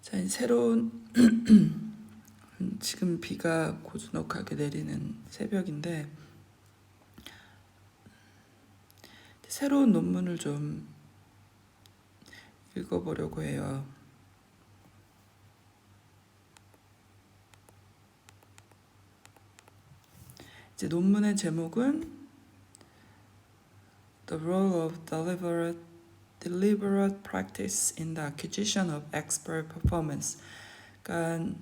자, 이제 새로운 지금 비가 고즈넉하게 내리는 새벽인데 새로운 논문을 좀 읽어보려고 해요. 이제 논문의 제목은 The Role of Deliberate Practice in the Acquisition of Expert Performance. 그러니까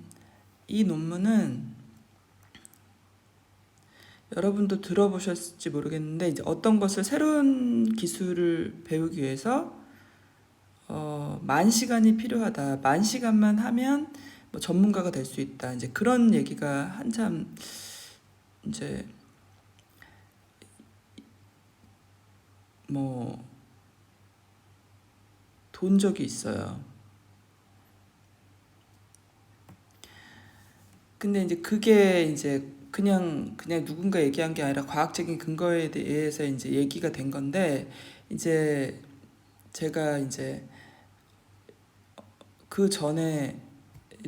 이 논문은 여러분도 들어보셨을지 모르겠는데 이제 어떤 것을 새로운 기술을 배우기 위해서 만 시간이 필요하다. 만 시간만 하면 뭐 전문가가 될 수 있다. 이제 그런 얘기가 한참 이제 뭐 돈 적이 있어요. 근데 이제 그게 이제 그냥 누군가 얘기한 게 아니라 과학적인 근거에 대해서 이제 얘기가 된 건데 이제 제가 이제 그 전에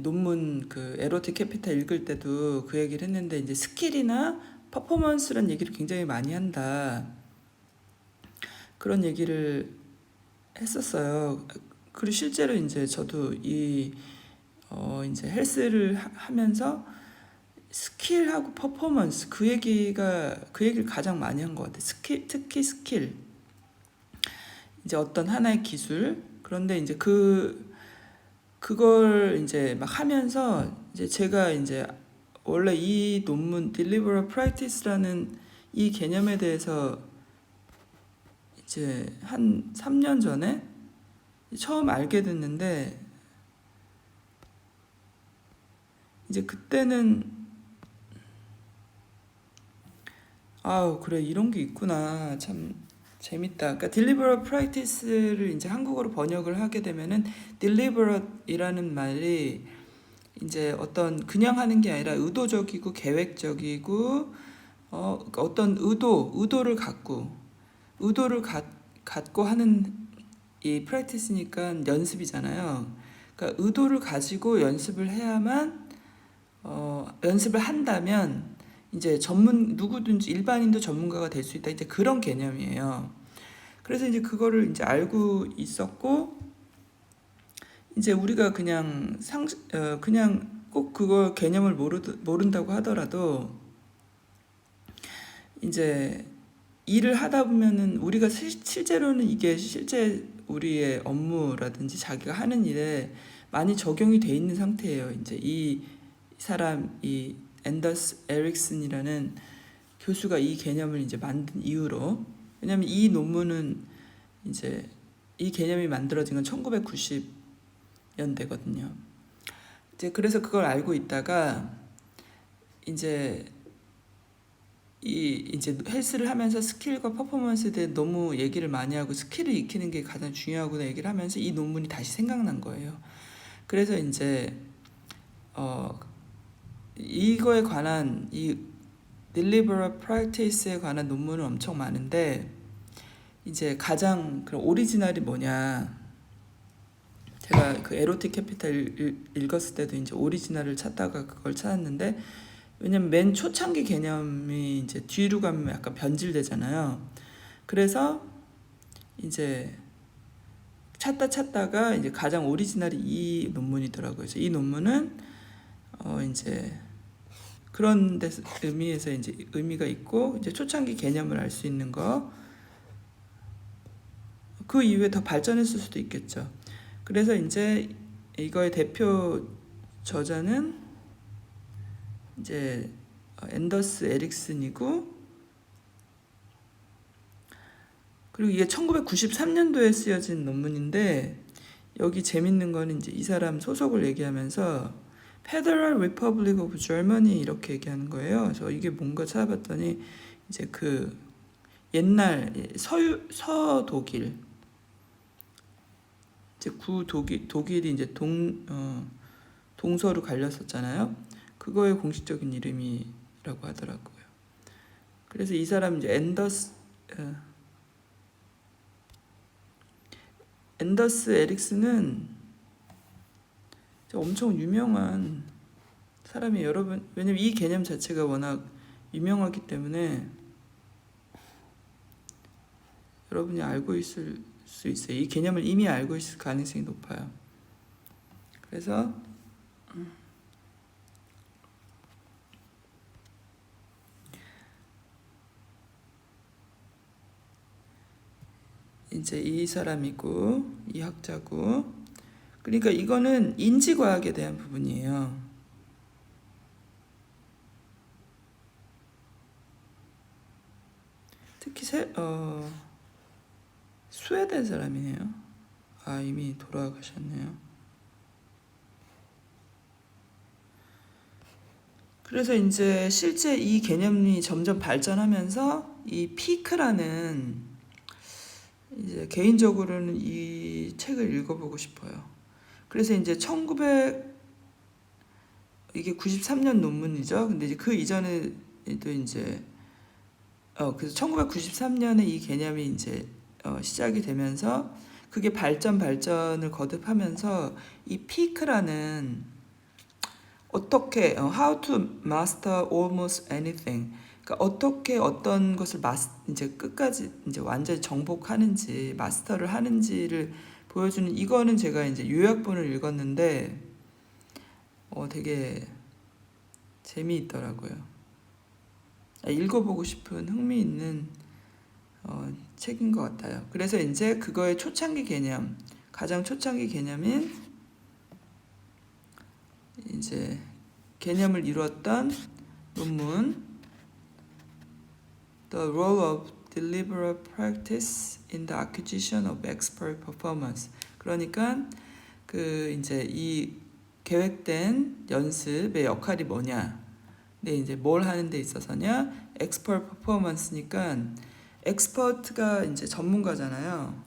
논문 그 에로틱 캐피탈 읽을 때도 그 얘기를 했는데 이제 스킬이나 퍼포먼스란 얘기를 굉장히 많이 한다. 그런 얘기를 했었어요. 그리고 실제로 이제 저도 이제 헬스를 하면서 스킬하고 퍼포먼스 그 얘기를 가장 많이 한 것 같아요. 특히 스킬. 이제 어떤 하나의 기술. 그런데 이제 그걸 이제 막 하면서 이제 제가 이제 원래 이 논문 Deliberate Practice라는 이 개념에 대해서 이제 한 3년 전에 처음 알게 됐는데 이제 그때는 아우 그래 이런 게 있구나 참 재밌다. 그러니까 deliberate practice를 이제 한국어로 번역을 하게 되면은 deliberate이라는 말이 이제 어떤 그냥 하는 게 아니라 의도적이고 계획적이고 그러니까 어떤 의도를 갖고 하는 이 practice니까 연습이잖아요. 그러니까 의도를 가지고 연습을 해야만 연습을 한다면 이제 누구든지 일반인도 전문가가 될 수 있다. 이제 그런 개념이에요. 그래서 이제 그거를 이제 알고 있었고 이제 우리가 그냥 꼭 그거 개념을 모른다고 하더라도 이제 일을 하다 보면은 우리가 실제로는 이게 실제 우리의 업무라든지 자기가 하는 일에 많이 적용이 돼 있는 상태예요. 이제 이 앤더스 에릭슨이라는 교수가 이 개념을 이제 만든 이후로 왜냐면 이 논문은 이제 이 개념이 만들어진 건 1990년대거든요. 이제 그래서 그걸 알고 있다가 이제 이제 헬스를 하면서 스킬과 퍼포먼스에 대해 너무 얘기를 많이 하고 스킬을 익히는 게 가장 중요하구나 얘기를 하면서 이 논문이 다시 생각난 거예요. 그래서 이제 이거에 관한 이 deliberate practice에 관한 논문은 엄청 많은데 이제 가장 그런 오리지널이 뭐냐 제가 그 에로틱 캐피탈 읽었을 때도 이제 오리지널을 찾다가 그걸 찾았는데 왜냐면 맨 초창기 개념이 이제 뒤로 가면 약간 변질되잖아요. 그래서 이제 찾다가 이제 가장 오리지널이 이 논문이더라고요. 그래서 이 논문은 이제 그런 데서 의미에서 이제 의미가 있고 이제 초창기 개념을 알 수 있는 거 그 이후에 더 발전했을 수도 있겠죠. 그래서 이제 이거의 대표 저자는 이제 앤더스 에릭슨이고 그리고 이게 1993년도에 쓰여진 논문인데 여기 재밌는 거는 이제 이 사람 소속을 얘기하면서 Federal Republic of Germany 이렇게 얘기하는 거예요. 그래서 이게 뭔가 찾아봤더니 이제 그 옛날 서독일 이제 독일이 이제 동서로 갈렸었잖아요. 그거의 공식적인 이름이라고 하더라고요. 그래서 이 사람 이제 앤더스 에릭슨은 엄청 유명한 사람이 여러분, 왜냐면 이 개념 자체가 워낙 유명하기 때문에 여러분이 알고 있을 수 있어요. 이 개념을 이미 알고 있을 가능성이 높아요. 그래서 이제 이 사람이고 이 학자고, 그러니까 이거는 인지과학에 대한 부분이에요. 특히 스웨덴 사람이네요. 아, 이미 돌아가셨네요. 그래서 이제 실제 이 개념이 점점 발전하면서 이 피크라는, 이제 개인적으로는 이 책을 읽어보고 싶어요. 그래서 이제 이게 93년 논문이죠. 근데 이제 그 이전에도 이제 그래서 1993년에 이 개념이 이제 시작이 되면서 그게 발전을 거듭하면서 이 피크라는, 어떻게 how to master almost anything, 그러니까 어떻게 어떤 것을 이제 끝까지 이제 완전히 정복하는지, 마스터를 하는지를 보여주는, 이거는 제가 이제 요약본을 읽었는데 되게 재미있더라고요. 읽어보고 싶은 흥미있는 책인 것 같아요. 그래서 이제 그거의 초창기 개념, 가장 초창기 개념인 이제 개념을 이루었던 논문, The Role of Deliberate Practice in the Acquisition of Expert Performance. 그러니까 그 이제 이 계획된 연습의 역할이 뭐냐? 네, 이제 뭘 하는 데 있어서냐? Expert Performance니까 엑스퍼트가 이제 전문가잖아요.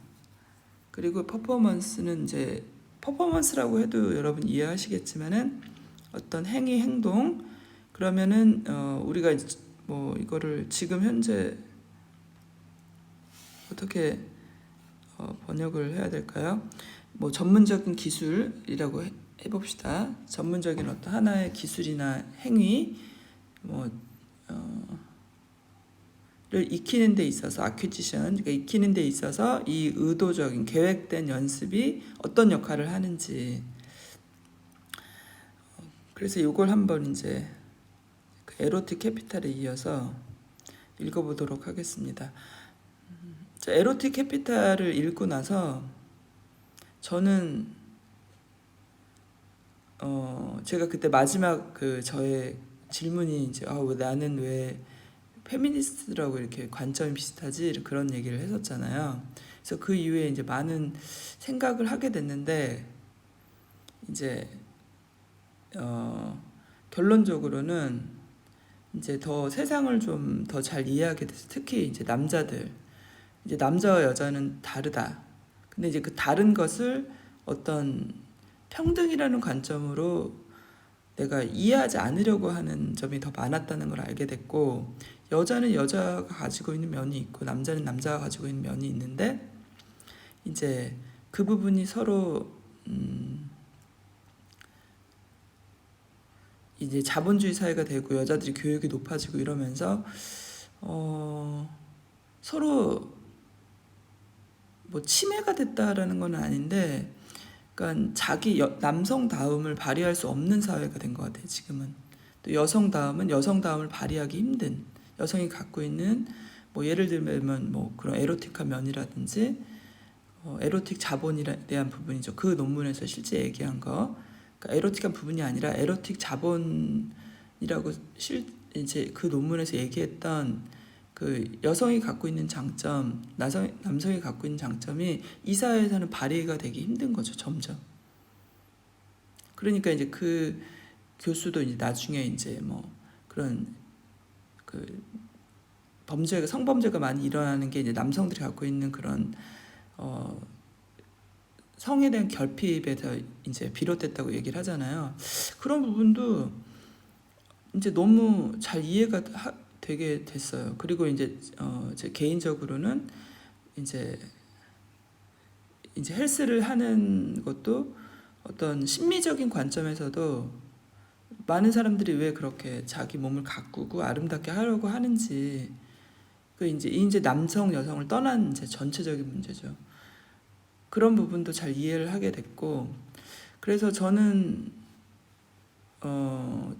그리고 퍼포먼스는 이제 퍼포먼스라고 해도 여러분 이해하시겠지만은 어떤 행위, 행동, 그러면은 우리가 뭐 이거를 지금 현재 어떻게 번역을 해야 될까요? 뭐 전문적인 기술이라고 해봅시다. 전문적인 어떤 하나의 기술이나 행위, 를 익히는 데 있어서 acquisition, 그러니까 익히는 데 있어서 이 의도적인 계획된 연습이 어떤 역할을 하는지, 그래서 이걸 한번 이제 그 에로틱 캐피탈에 이어서 읽어보도록 하겠습니다. 자, 에로틱 캐피탈을 읽고 나서 저는 제가 그때 마지막 그 저의 질문이 이제 나는 왜 페미니스트라고 이렇게 관점이 비슷하지, 그런 얘기를 했었잖아요. 그래서 그 이후에 이제 많은 생각을 하게 됐는데 이제 결론적으로는 이제 더 세상을 좀 더 잘 이해하게 됐어요. 특히 이제 남자들, 이제 남자와 여자는 다르다. 근데 이제 그 다른 것을 어떤 평등이라는 관점으로 내가 이해하지 않으려고 하는 점이 더 많았다는 걸 알게 됐고, 여자는 여자가 가지고 있는 면이 있고 남자는 남자가 가지고 있는 면이 있는데 이제 그 부분이 서로 이제 자본주의 사회가 되고 여자들이 교육이 높아지고 이러면서 서로 뭐 침해가 됐다라는 건 아닌데, 그러니까 자기 남성다움을 발휘할 수 없는 사회가 된 것 같아요. 지금은 또 여성다움을 발휘하기 힘든, 여성이 갖고 있는 뭐 예를 들면 뭐 그런 에로틱한 면이라든지 에로틱 자본에 대한 부분이죠. 그 논문에서 실제 얘기한 거, 그러니까 에로틱한 부분이 아니라 에로틱 자본이라고 이제 그 논문에서 얘기했던 그 여성이 갖고 있는 장점, 남성이 갖고 있는 장점이 이 사회에서는 발휘가 되기 힘든 거죠, 점점. 그러니까 이제 그 교수도 이제 나중에 이제 뭐 그런 그 성범죄가 많이 일어나는 게 이제 남성들이 갖고 있는 그런 성에 대한 결핍에서 이제 비롯됐다고 얘기를 하잖아요. 그런 부분도 이제 너무 잘 이해가 되게 됐어요. 그리고 이제 제 개인적으로는 이제 헬스를 하는 것도 어떤 심미적인 관점에서도 많은 사람들이 왜 그렇게 자기 몸을 가꾸고 아름답게 하려고 하는지, 그 이제 남성 여성을 떠난 이제 전체적인 문제죠. 그런 부분도 잘 이해를 하게 됐고, 그래서 저는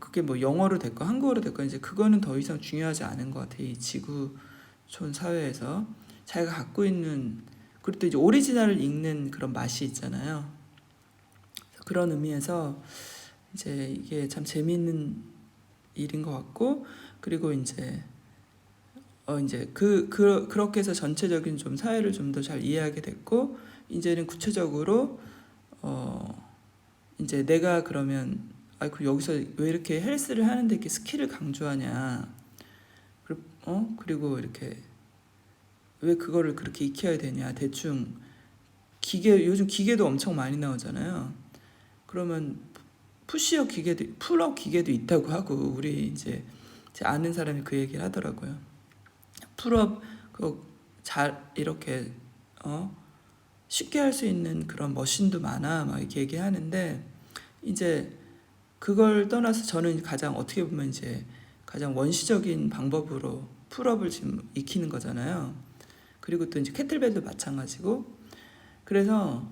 그게 뭐 영어로 됐건 한국어로 됐건 이제 그거는 더 이상 중요하지 않은 것 같아요. 이 지구촌 사회에서 자기가 갖고 있는, 그리고 또 이제 오리지널을 읽는 그런 맛이 있잖아요. 그런 의미에서 이제 이게 참 재미있는 일인 것 같고, 그리고 이제 이제 그렇게 해서 전체적인 좀 사회를 좀 더 잘 이해하게 됐고, 이제는 구체적으로 이제 내가 그러면 그 여기서 왜 이렇게 헬스를 하는데 이렇게 스킬을 강조하냐, 그리고 이렇게 왜 그거를 그렇게 익혀야 되냐, 대충 요즘 기계도 엄청 많이 나오잖아요. 그러면 푸시업 기계도, 풀업 기계도 있다고 하고, 우리 이제 제 아는 사람이 그 얘기를 하더라고요. 풀업 잘 이렇게 쉽게 할 수 있는 그런 머신도 많아, 막 이렇게 얘기하는데, 이제 그걸 떠나서 저는 가장 어떻게 보면 이제 가장 원시적인 방법으로 풀업을 지금 익히는 거잖아요. 그리고 또 이제 캐틀벨도 마찬가지고. 그래서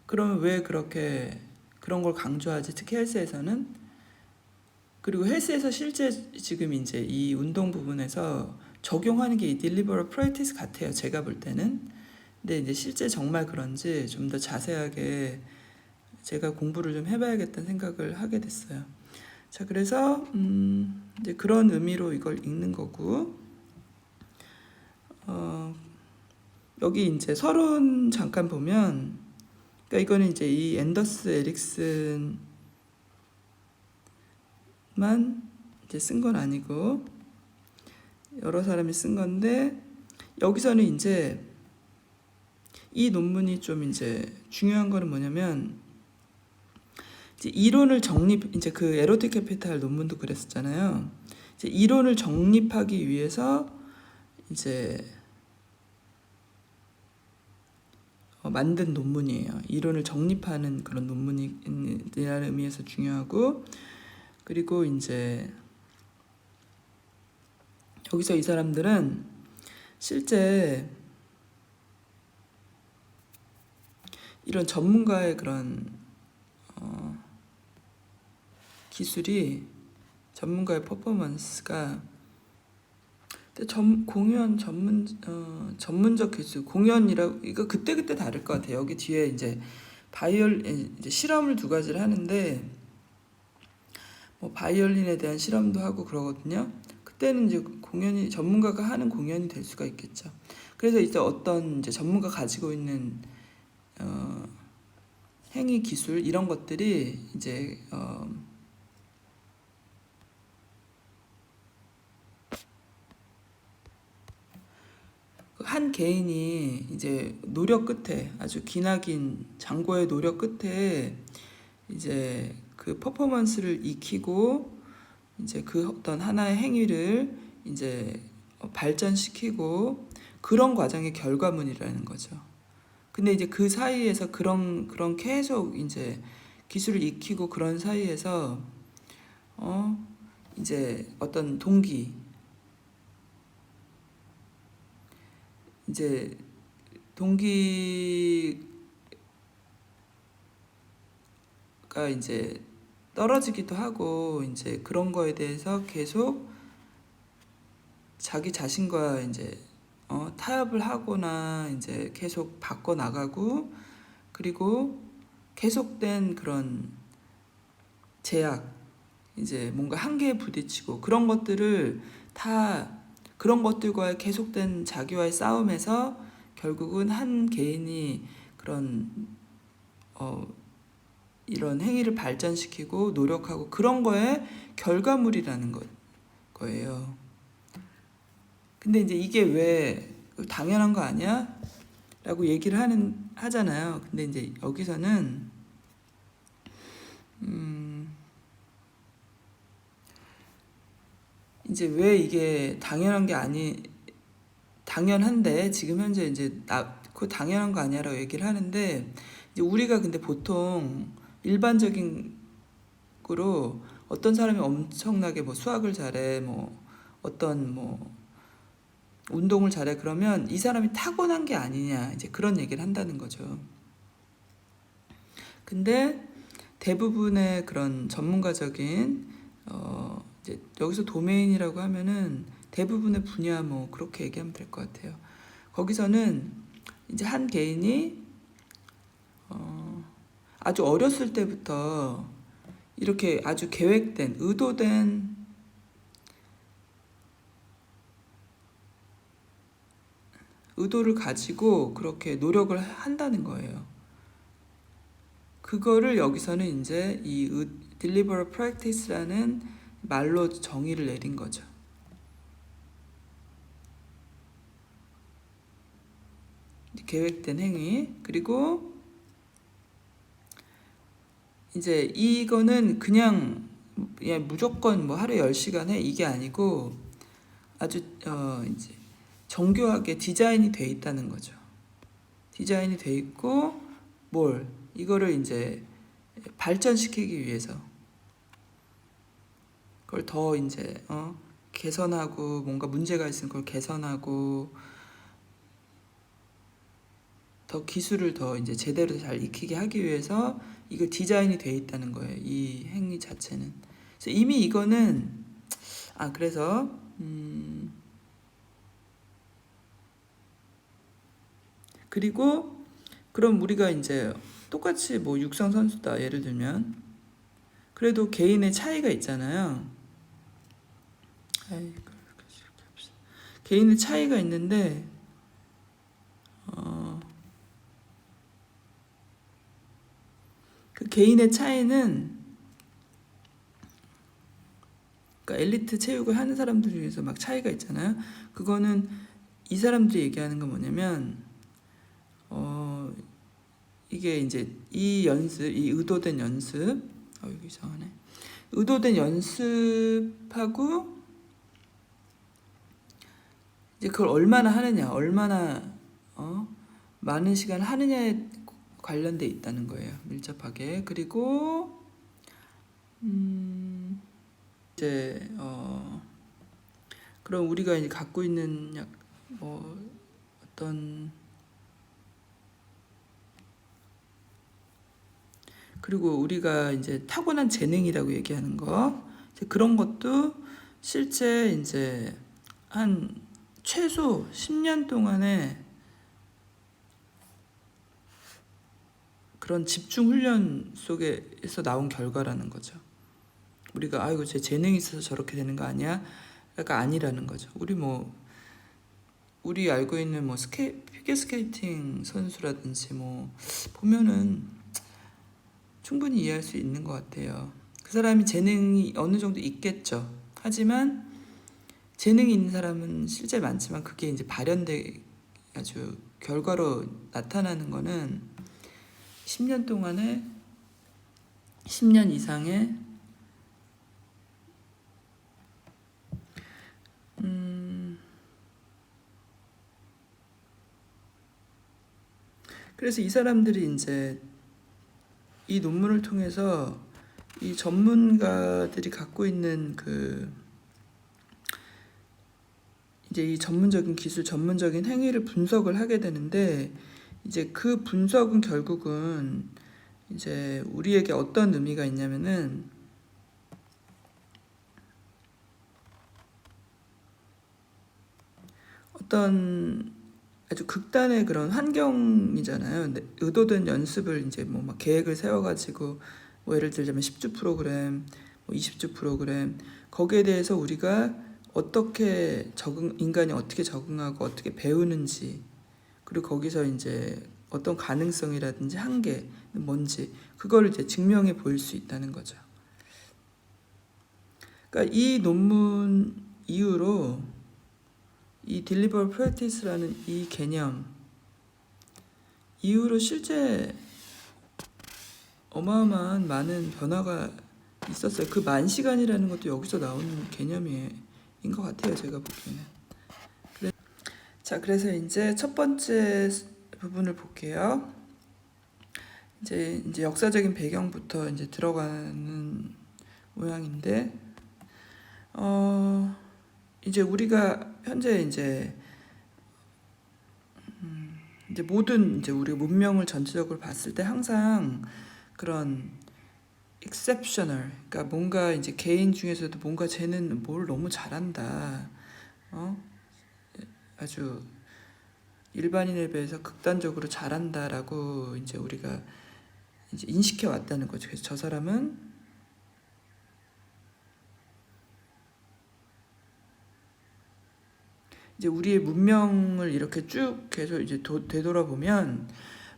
그러면 왜 그렇게 그런 걸 강조하지? 특히 헬스에서는. 그리고 헬스에서 실제 지금 이제 이 운동 부분에서 적용하는 게 이 deliberate practice 같아요. 제가 볼 때는. 근데 이제 실제 정말 그런지 좀 더 자세하게 제가 공부를 좀 해봐야겠다는 생각을 하게 됐어요. 자, 그래서 이제 그런 의미로 이걸 읽는 거고, 여기 이제 서론 잠깐 보면, 그러니까 이거는 이제 이 앤더스 에릭슨만 이제 쓴 건 아니고 여러 사람이 쓴 건데, 여기서는 이제 이 논문이 좀 이제 중요한 거는 뭐냐면, 이제 이론을 이제 그 에로틱 캐피탈 논문도 그랬었잖아요. 이제 이론을 정립하기 위해서 이제 만든 논문이에요. 이론을 정립하는 그런 논문이라는 의미에서 중요하고, 그리고 이제 여기서 이 사람들은 실제 이런 전문가의 그런 기술이, 전문가의 퍼포먼스가, 전문적 기술, 공연이라고, 이거 그때 다를 것 같아요. 여기 뒤에 이제 이제 실험을 두 가지를 하는데, 뭐 바이올린에 대한 실험도 하고 그러거든요. 그때는 이제 전문가가 하는 공연이 될 수가 있겠죠. 그래서 이제 어떤 이제 전문가 가지고 있는 행위 기술, 이런 것들이 이제 한 개인이 이제 노력 끝에, 아주 기나긴 장고의 노력 끝에 이제 그 퍼포먼스를 익히고, 이제 그 어떤 하나의 행위를 이제 발전시키고, 그런 과정의 결과물이라는 거죠. 근데 이제 그 사이에서 그런 계속 이제 기술을 익히고, 그런 사이에서 이제 어떤 동기가 이제 떨어지기도 하고, 이제 그런 거에 대해서 계속 자기 자신과 이제 타협을 하거나 이제 계속 바꿔 나가고, 그리고 계속된 그런 제약, 이제 뭔가 한계에 부딪히고, 그런 것들을 다, 그런 것들과의 계속된 자기와의 싸움에서 결국은 한 개인이 그런 이런 행위를 발전시키고 노력하고, 그런 거의 결과물이라는 거예요. 근데 이제 이게 왜 당연한 거 아니야? 라고 얘기를 하잖아요. 근데 이제 여기서는 이제 왜 이게 당연한데 지금 현재 이제 그 당연한 거 아니야라고 얘기를 하는데, 이제 우리가 근데 보통 일반적인 거로 어떤 사람이 엄청나게 뭐 수학을 잘해, 뭐 어떤 뭐 운동을 잘해, 그러면 이 사람이 타고난 게 아니냐, 이제 그런 얘기를 한다는 거죠. 근데 대부분의 그런 전문가적인 이제 여기서 도메인이라고 하면은 대부분의 분야 뭐 그렇게 얘기하면 될 것 같아요. 거기서는 이제 한 개인이 아주 어렸을 때부터 이렇게 아주 계획된, 의도된 의도를 가지고 그렇게 노력을 한다는 거예요. 그거를 여기서는 이제 이 deliberate practice라는 말로 정의를 내린 거죠. 계획된 행위. 그리고 이제 이거는 그냥 무조건 뭐 하루에 10시간 해 이게 아니고 아주 이제 정교하게 디자인이 돼 있다는 거죠. 디자인이 돼 있고 뭘 이거를 이제 발전시키기 위해서 그걸 더 이제 개선하고, 뭔가 문제가 있으면 그걸 개선하고, 더 기술을 더 이제 제대로 잘 익히게 하기 위해서 이거 디자인이 돼 있다는 거예요. 이 행위 자체는. 그래서 이미 이거는 그래서 그리고 그럼 우리가 이제 똑같이 뭐 육상 선수다 예를 들면 그래도 개인의 차이가 있잖아요. 개인의 차이가 있는데 그 개인의 차이는 그러니까 엘리트 체육을 하는 사람들 중에서 막 차이가 있잖아요. 그거는 이 사람들이 얘기하는 건 뭐냐면 이게 이제 이 연습, 이 의도된 연습, 이거 이상하네. 의도된 연습하고 이제 그걸 얼마나 하느냐, 얼마나 많은 시간 하느냐에 관련돼 있다는 거예요. 밀접하게. 그리고 이제 그럼 우리가 이제 갖고 있는 어떤 그리고 우리가 이제 타고난 재능이라고 얘기하는 거 이제 그런 것도 실제 이제 한 최소 10년 동안의 그런 집중 훈련 속에서 나온 결과라는 거죠. 우리가 이거 제 재능이 있어서 저렇게 되는 거 아니야? 약간 아니라는 거죠. 우리 알고 있는 뭐 피겨스케이팅 선수라든지 뭐 보면은 충분히 이해할 수 있는 것 같아요. 그 사람이 재능이 어느 정도 있겠죠. 하지만 재능이 있는 사람은 실제 많지만 그게 이제 발현돼 아주 결과로 나타나는 거는 10년 동안에 10년 이상의 그래서 이 사람들이 이제 이 논문을 통해서 이 전문가들이 갖고 있는 이제 이 전문적인 기술, 전문적인 행위를 분석을 하게 되는데 이제 그 분석은 결국은 이제 우리에게 어떤 의미가 있냐면은 어떤 아주 극단의 그런 환경이잖아요. 의도된 연습을 이제 뭐 막 계획을 세워가지고 뭐 예를 들자면 10주 프로그램, 뭐 20주 프로그램 거기에 대해서 우리가 인간이 어떻게 적응하고 어떻게 배우는지 그리고 거기서 이제 어떤 가능성이라든지 한계는 뭔지 그걸 이제 증명해 보일 수 있다는 거죠. 그러니까 이 논문 이후로 이 deliberate practice라는 이 개념 이후로 실제 어마어마한 많은 변화가 있었어요. 그 10,000시간이라는 것도 여기서 나오는 개념인 것 같아요. 제가 보기에는. 그래서 이제 첫 번째 부분을 볼게요. 이제 역사적인 배경부터 이제 들어가는 모양인데, 이제 우리가 현재 이제 모든 이제 우리 문명을 전체적으로 봤을 때 항상 그런 exceptional, 그러니까 뭔가 이제 개인 중에서도 뭔가 쟤는 뭘 너무 잘한다, 아주 일반인에 비해서 극단적으로 잘한다라고 이제 우리가 이제 인식해 왔다는 거죠. 그래서 저 사람은 이제 우리의 문명을 이렇게 쭉 계속 이제 되돌아보면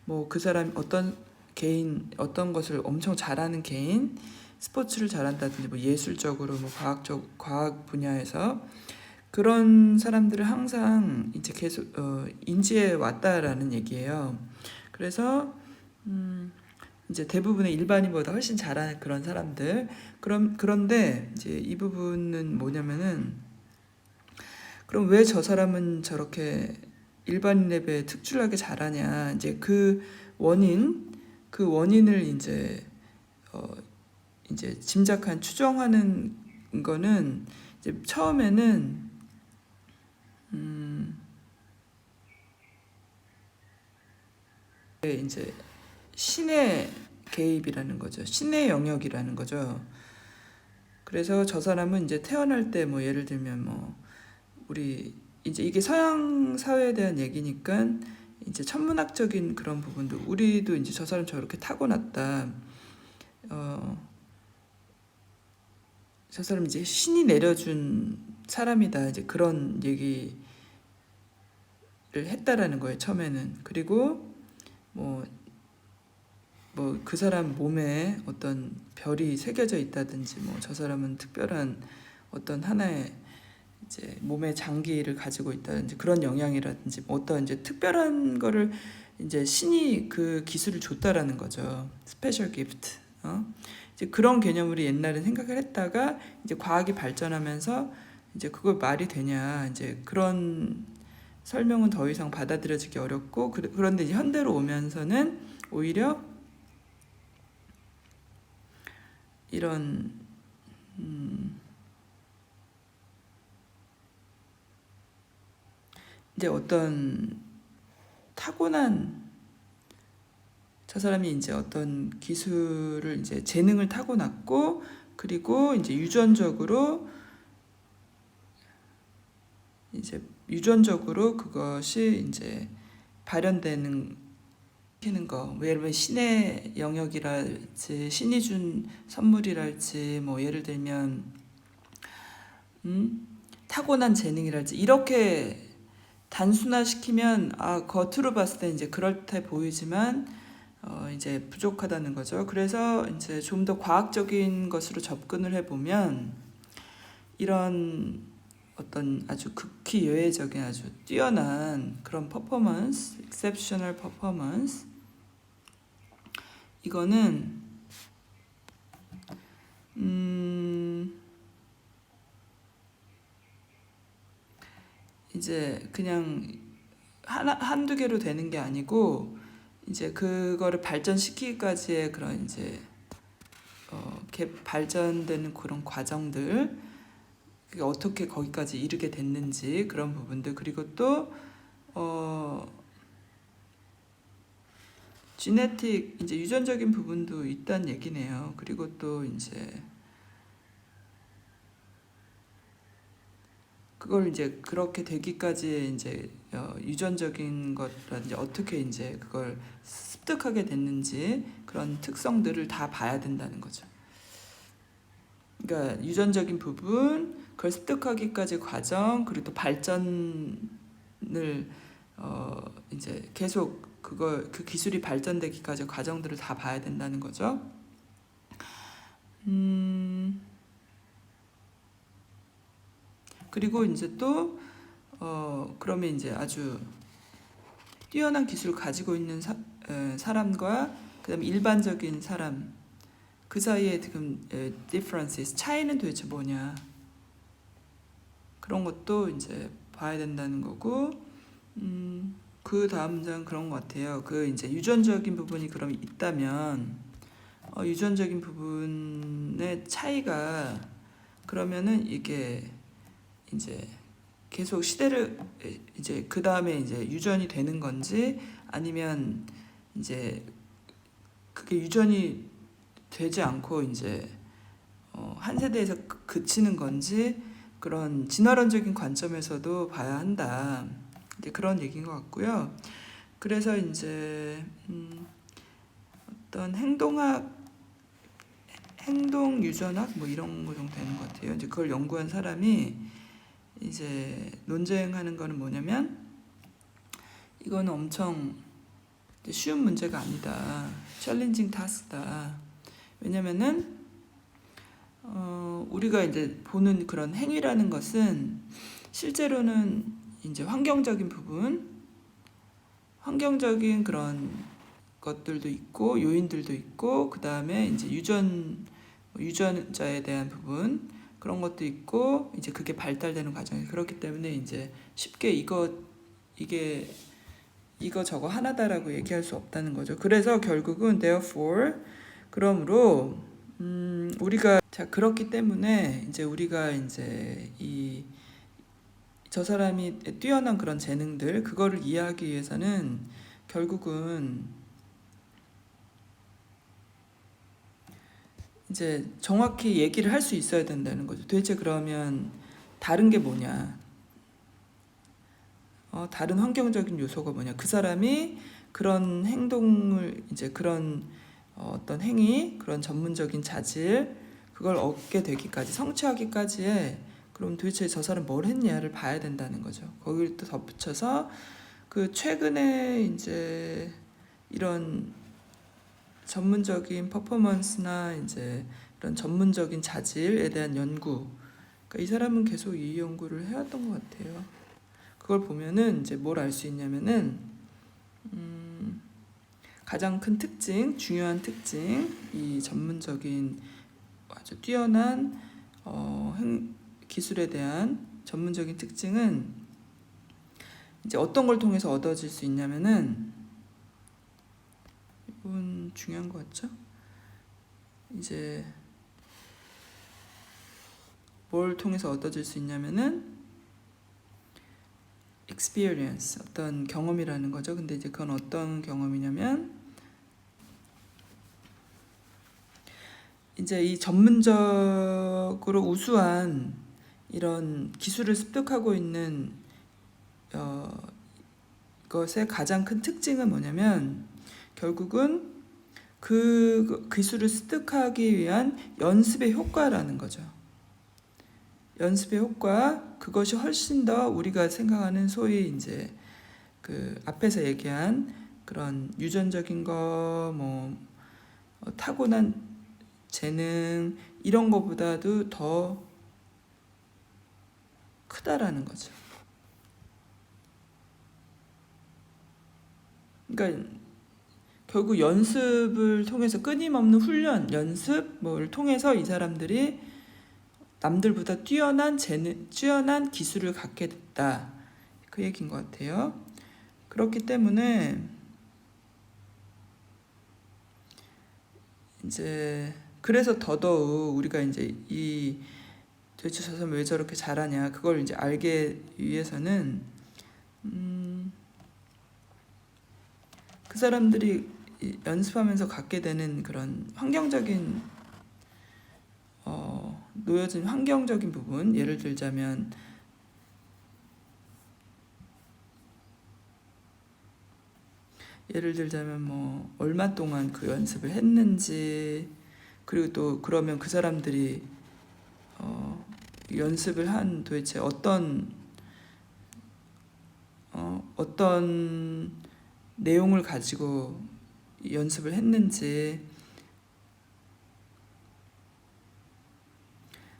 뭐 그 사람 어떤 개인 어떤 것을 엄청 잘하는 개인, 스포츠를 잘한다든지 뭐 예술적으로 뭐 과학 분야에서 그런 사람들을 항상 이제 계속 인지해 왔다라는 얘기예요. 그래서 이제 대부분의 일반인보다 훨씬 잘하는 그런 사람들. 그런데 이제 이 부분은 뭐냐면은, 그럼 왜 저 사람은 저렇게 일반인에 비해 특출나게 잘하냐? 이제 그 원인을 이제 짐작한 추정하는 거는 이제 처음에는 이제 신의 개입이라는 거죠. 신의 영역이라는 거죠. 그래서 저 사람은 이제 태어날 때 뭐 예를 들면 뭐 우리 이제 이게 서양 사회에 대한 얘기니까 이제 천문학적인 그런 부분도 우리도 이제 저 사람 저렇게 타고났다. 저 사람 이제 신이 내려준 사람이다. 이제 그런 얘기를 했다라는 거예요. 처음에는. 그리고 뭐 그 사람 몸에 어떤 별이 새겨져 있다든지 뭐 저 사람은 특별한 어떤 하나의 이제 몸의 장기를 가지고 있다든지 그런 영향이라든지 어떤 이제 특별한 거를 이제 신이 그 기술을 줬다라는 거죠. 스페셜 기프트. 이제 그런 개념으로 옛날에 생각을 했다가 이제 과학이 발전하면서 이제 그걸 말이 되냐, 이제 그런 설명은 더 이상 받아들여지기 어렵고, 그런데 이제 현대로 오면서는 오히려 이런 이제 어떤 타고난, 저 사람이 이제 어떤 기술을 이제 재능을 타고났고, 그리고 이제 유전적으로 그것이 이제 발현되는 거, 예를 들면 신의 영역이랄지 신이 준 선물이랄지 뭐 예를 들면 타고난 재능이랄지 이렇게 단순화시키면 겉으로 봤을 때 이제 그럴듯해 보이지만 이제 부족하다는 거죠. 그래서 이제 좀 더 과학적인 것으로 접근을 해보면 이런 어떤 아주 극히 예외적인 아주 뛰어난 그런 퍼포먼스, exceptional performance, 이거는 이제 그냥 한두 개로 되는 게 아니고 이제 그거를 발전시키기까지의 그런 이제 발전되는 그런 과정들, 그게 어떻게 거기까지 이르게 됐는지 그런 부분들, 그리고 또 지네틱 이제 유전적인 부분도 있다는 얘기네요. 그리고 또 이제 그걸 이제 그렇게 되기까지 이제 유전적인 것라든지 어떻게 이제 그걸 습득하게 됐는지 그런 특성들을 다 봐야 된다는 거죠. 그러니까 유전적인 부분, 그걸 습득하기까지 과정, 그리고 또 발전을 이제 계속 그 기술이 발전되기까지 과정들을 다 봐야 된다는 거죠. 그리고 이제 또 그러면 이제 아주 뛰어난 기술을 가지고 있는 사람과 그다음에 일반적인 사람, 그 사이에 지금 differences, 차이는 도대체 뭐냐, 그런 것도 이제 봐야 된다는 거고, 그 다음 문장은 그런 것 같아요. 그 이제 유전적인 부분이 그럼 있다면 유전적인 부분의 차이가 그러면은 이게 이제 계속 시대를 이제 그 다음에 이제 유전이 되는 건지 아니면 이제 그게 유전이 되지 않고 이제 한 세대에서 그치는 건지 그런 진화론적인 관점에서도 봐야 한다. 이제 그런 얘기인 것 같고요. 그래서 이제 어떤 행동 유전학 뭐 이런 거 정도 되는 것 같아요. 이제 그걸 연구한 사람이 이제 논쟁하는 거는 뭐냐면 이거는 엄청 쉬운 문제가 아니다. 챌린징 타스크다. 왜냐면은 우리가 이제 보는 그런 행위라는 것은 실제로는 이제 환경적인 부분, 환경적인 그런 것들도 있고 요인들도 있고 그 다음에 이제 유전자에 대한 부분 그런 것도 있고 이제 그게 발달되는 과정이 그렇기 때문에 이제 쉽게 이거 저거 하나다라고 얘기할 수 없다는 거죠. 그래서 결국은 therefore 그러므로 우리가 자 그렇기 때문에 이제 우리가 이제 저 사람이 뛰어난 그런 재능들 그거를 이해하기 위해서는 결국은 이제 정확히 얘기를 할 수 있어야 된다는 거죠. 도대체 그러면 다른 게 뭐냐? 다른 환경적인 요소가 뭐냐? 그 사람이 그런 행동을 이제 그런 어떤 행위, 그런 전문적인 자질 그걸 얻게 되기까지 성취하기까지에 그럼 도대체 저 사람 뭘 했냐를 봐야 된다는 거죠. 거기를 또 덧붙여서 그 최근에 이제 이런 전문적인 퍼포먼스나 이제 이런 전문적인 자질에 대한 연구. 그러니까 이 사람은 계속 이 연구를 해왔던 것 같아요. 그걸 보면은 이제 뭘 알 수 있냐면은 가장 큰 특징, 중요한 특징, 이 전문적인 아주 뛰어난 기술에 대한 전문적인 특징은 이제 어떤 걸 통해서 얻어질 수 있냐면은 이건 중요한 것 같죠? 이제 뭘 통해서 얻어질 수 있냐면은 experience 어떤 경험이라는 거죠. 근데 이제 그건 어떤 경험이냐면 이제 이 전문적으로 우수한 이런 기술을 습득하고 있는 것의 가장 큰 특징은 뭐냐면 결국은 그 기술을 습득하기 위한 연습의 효과라는 거죠. 연습의 효과 그것이 훨씬 더 우리가 생각하는 소위 이제 그 앞에서 얘기한 그런 유전적인 거 뭐 타고난 재능 이런 거보다도 더 크다라는 거죠. 그러니까 결국 연습을 통해서 끊임없는 훈련, 연습 뭐를 통해서 이 사람들이 남들보다 뛰어난 기술을 갖게 됐다. 그 얘기인 것 같아요. 그렇기 때문에 이제 그래서 더더욱 우리가 이제 이 도대체 저 사람 왜 저렇게 잘하냐 그걸 이제 알게 위해서는 그 사람들이 연습하면서 갖게 되는 그런 환경적인 놓여진 환경적인 부분 예를 들자면 뭐 얼마 동안 그 연습을 했는지 그리고 또 그러면 그 사람들이 연습을 한 도대체 어떤 내용을 가지고 연습을 했는지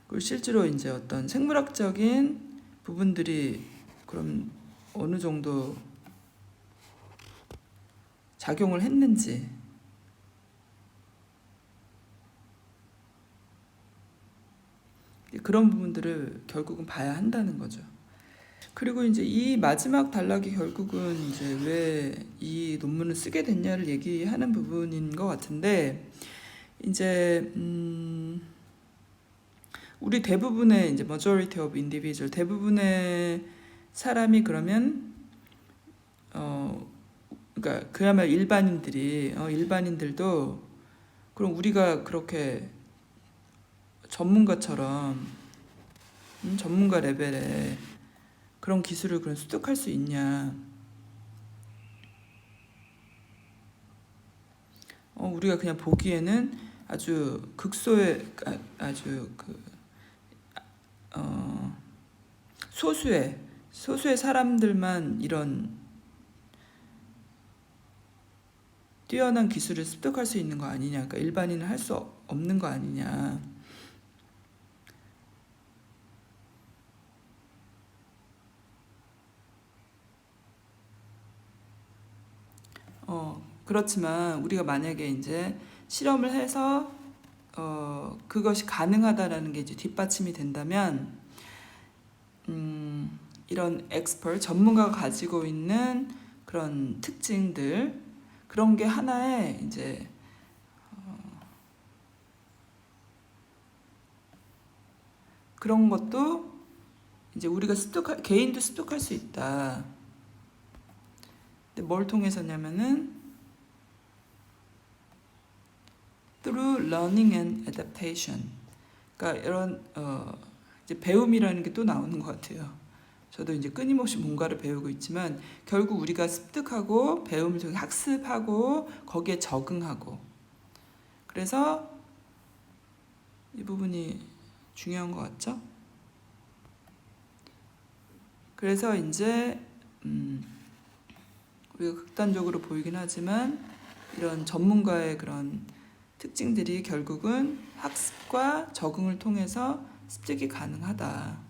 그리고 실제로 이제 어떤 생물학적인 부분들이 그럼 어느 정도 작용을 했는지 그런 부분들을 결국은 봐야 한다는 거죠. 그리고 이제 이 마지막 단락이 결국은 이제 왜 이 논문을 쓰게 됐냐를 얘기하는 부분인 것 같은데, 이제 우리 대부분의 이제 majority of individual, 대부분의 사람이 그러면 그러니까 그야말로 일반인들이 일반인들도 그럼 우리가 그렇게 전문가처럼 전문가 레벨의 그런 기술을 그럼 습득할 수 있냐? 우리가 그냥 보기에는 아주 극소의 아주 소수의 사람들만 이런 뛰어난 기술을 습득할 수 있는 거 아니냐? 그러니까 일반인은 할 수 없는 거 아니냐? 그렇지만 우리가 만약에 이제 실험을 해서 그것이 가능하다라는 게 이제 뒷받침이 된다면 이런 엑스퍼트 전문가가 가지고 있는 그런 특징들 그런 게 하나의 이제 그런 것도 이제 우리가 개인도 습득할 수 있다. 근데 뭘 통해서냐면은 through learning and adaptation. 그러니까 이런 이제 배움이라는 게 또 나오는 것 같아요. 저도 이제 끊임없이 뭔가를 배우고 있지만 결국 우리가 습득하고 배움을 통해 학습하고 거기에 적응하고 그래서 이 부분이 중요한 것 같죠? 그래서 이제 우리가 극단적으로 보이긴 하지만 이런 전문가의 그런 특징들이 결국은 학습과 적응을 통해서 습득이 가능하다.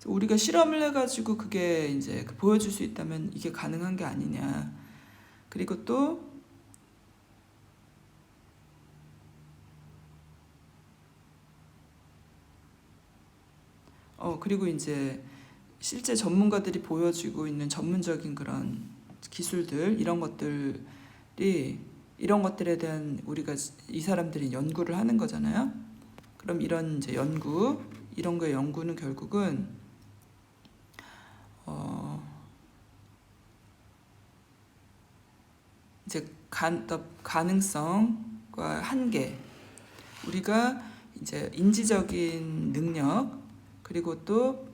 우리가 실험을 해가지고 그게 이제 보여줄 수 있다면 이게 가능한 게 아니냐. 그리고 또 그리고 이제 실제 전문가들이 보여주고 있는 전문적인 그런 기술들 이런 것들에 대한 우리가 이 사람들이 연구를 하는 거잖아요. 그럼 이런 이제 이런 거의 연구는 결국은 이제 가능성과 한계, 우리가 이제 인지적인 능력 그리고 또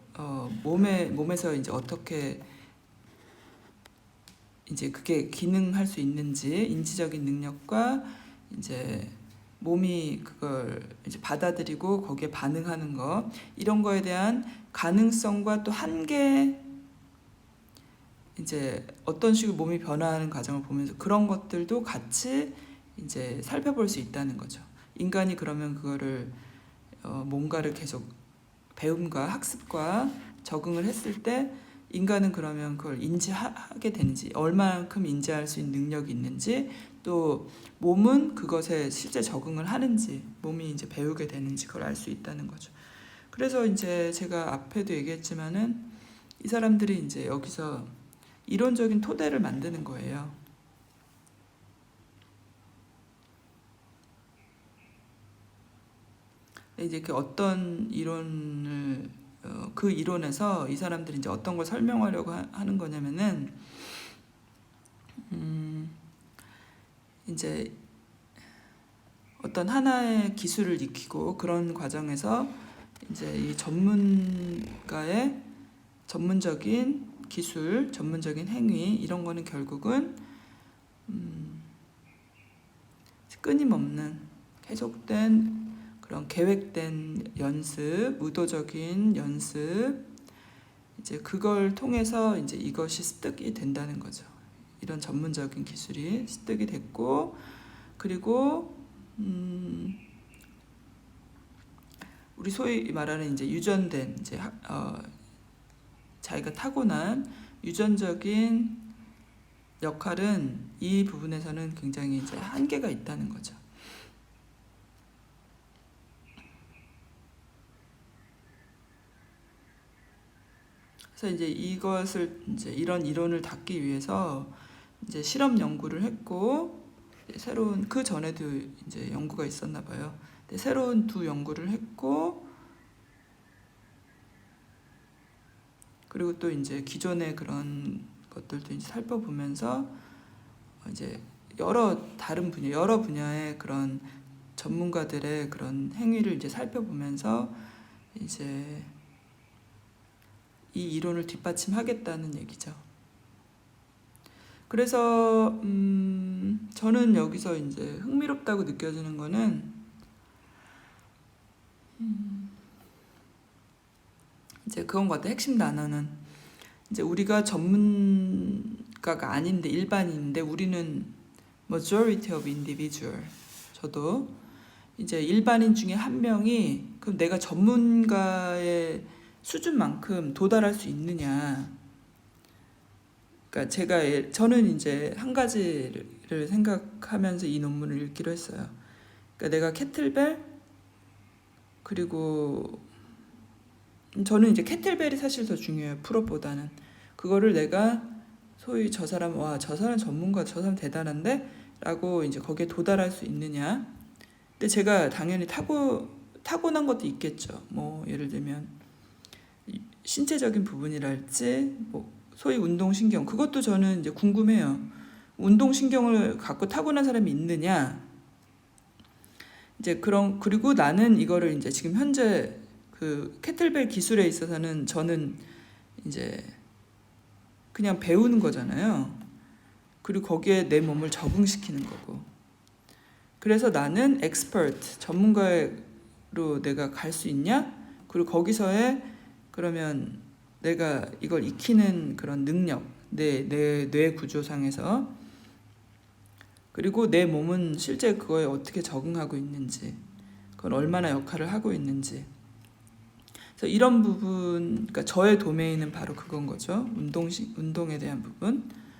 몸에서 이제 어떻게 이제 그게 기능할 수 있는지 인지적인 능력과 이제 몸이 그걸 이제 받아들이고 거기에 반응하는 거 이런 거에 대한 가능성과 또 한계 이제 어떤 식으로 몸이 변화하는 과정을 보면서 그런 것들도 같이 이제 살펴볼 수 있다는 거죠. 인간이 그러면 그거를 뭔가를 계속 배움과 학습과 적응을 했을 때 인간은 그러면 그걸 인지하게 되는지 얼마만큼 인지할 수 있는 능력이 있는지 또 몸은 그것에 실제 적응을 하는지 몸이 이제 배우게 되는지 그걸 알 수 있다는 거죠. 그래서 이제 제가 앞에도 얘기했지만은 이 사람들이 이제 여기서 이론적인 토대를 만드는 거예요. 이제 그 어떤 이론을 그 이론에서 이 사람들이 이제 어떤 걸 설명하려고 하는 거냐면은 이제 어떤 하나의 기술을 익히고 그런 과정에서 이제 이 전문가의 전문적인 기술, 전문적인 행위 이런 거는 결국은 끊임없는 계속된 그런 계획된 연습, 의도적인 연습 이제 그걸 통해서 이제 이것이 습득이 된다는 거죠. 이런 전문적인 기술이 습득이 됐고 그리고 우리 소위 말하는 이제 유전된 이제 자기가 타고난 유전적인 역할은 이 부분에서는 굉장히 이제 한계가 있다는 거죠. 그래서 이제 이것을 이제 이런 이론을 닫기 위해서 이제 실험 연구를 했고 새로운 그 전에도 이제 연구가 있었나 봐요. 근데 새로운 두 연구를 했고 그리고 또 이제 기존의 그런 것들도 이제 살펴보면서 이제 다른 분야 여러 분야의 그런 전문가들의 그런 행위를 이제 살펴보면서 이제 이 이론을 뒷받침하겠다는 얘기죠. 그래서 저는 여기서 이제 흥미롭다고 느껴지는 거는 이제 그건 것 같아요. 핵심 단어는 이제 우리가 전문가가 아닌데 일반인인데 우리는 majority of individual. 저도 이제 일반인 중에 한 명이 그럼 내가 전문가의 수준만큼 도달할 수 있느냐. 그러니까 저는 이제 한 가지를 생각하면서 이 논문을 읽기로 했어요. 그러니까 내가 캐틀벨 그리고 저는 이제 캐틀벨이 사실 더 중요해요. 풀업보다는 그거를 내가 소위 저 사람 전문가, 저 사람 대단한데 라고 이제 거기에 도달할 수 있느냐. 근데 제가 당연히 타고난 것도 있겠죠. 뭐 예를 들면 신체적인 부분이랄지 뭐 소위 운동신경 그것도 저는 이제 궁금해요. 운동신경을 갖고 타고난 사람이 있느냐. 이제 그리고 나는 이거를 이제 지금 현재 그 캐틀벨 기술에 있어서는 저는 이제 그냥 배우는 거잖아요. 그리고 거기에 내 몸을 적응시키는 거고. 그래서 나는 엑스퍼트, 전문가로 내가 갈 수 있냐? 그리고 거기서의 그러면 내가 이걸 익히는 그런 능력, 뇌 구조상에서 그리고 내 몸은 실제 그거에 어떻게 적응하고 있는지, 그건 얼마나 역할을 하고 있는지. 그래서 이런 부분, 그러니까 저의 도메인은 바로 그건 거죠. 운동에 대한 부분.